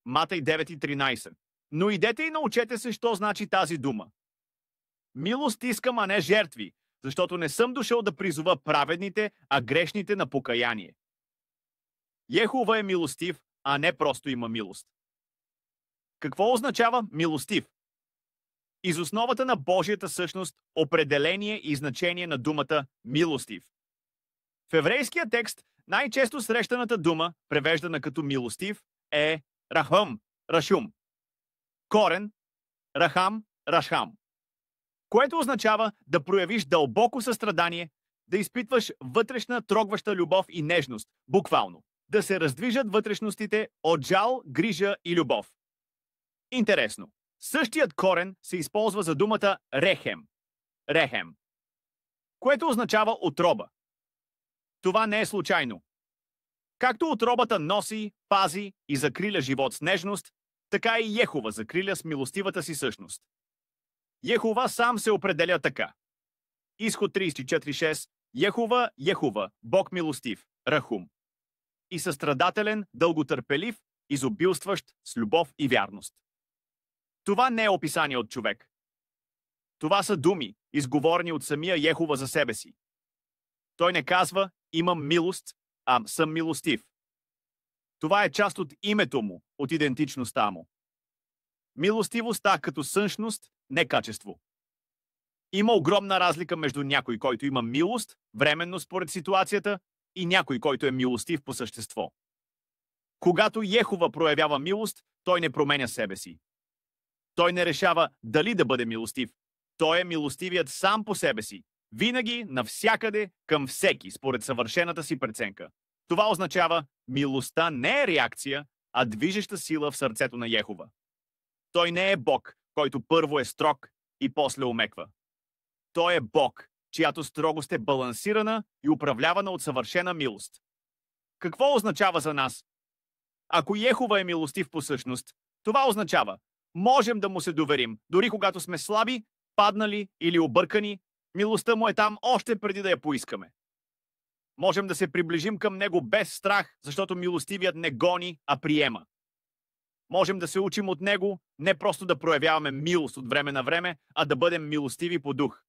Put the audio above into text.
Матей 9:13. Но идете и научете се, що значи тази дума. Милост искам, а не жертви, защото не съм дошъл да призова праведните, а грешните на покаяние. Йехова е милостив, а не просто има милост. Какво означава милостив? Из основата на Божията същност определение и значение на думата милостив. В еврейския текст най-често срещаната дума, превеждана като милостив, е рахъм, рашум. Корен рахам, рашхам, което означава да проявиш дълбоко състрадание, да изпитваш вътрешна трогваща любов и нежност, буквално, да се раздвижат вътрешностите от жал, грижа и любов. Интересно, същият корен се използва за думата рехем, което означава отроба. Това не е случайно. Както отробата носи, пази и закриля живот с нежност, така и Йехова закриля с милостивата си същност. Йехова сам се определя така. Изход 34:6. Йехова, Бог милостив, рахум. И състрадателен, дълготърпелив, изобилстващ с любов и вярност. Това не е описание от човек. Това са думи, изговорени от самия Йехова за себе си. Той не казва «имам милост», а «съм милостив». Това е част от името му, от идентичността му. Милостивостта като същност, не качество. Има огромна разлика между някой, който има милост, временно според ситуацията, и някой, който е милостив по същество. Когато Йехова проявява милост, той не променя себе си. Той не решава дали да бъде милостив. Той е милостивият сам по себе си. Винаги, навсякъде, към всеки, според съвършената си преценка. Това означава, милостта не е реакция, а движеща сила в сърцето на Йехова. Той не е Бог, който първо е строг и после омеква. Той е Бог, чиято строгост е балансирана и управлявана от съвършена милост. Какво означава за нас? Ако Йехова е милостив по същност, това означава, можем да му се доверим, дори когато сме слаби, паднали или объркани, милостта му е там още преди да я поискаме. Можем да се приближим към него без страх, защото милостивият не гони, а приема. Можем да се учим от него, не просто да проявяваме милост от време на време, а да бъдем милостиви по дух.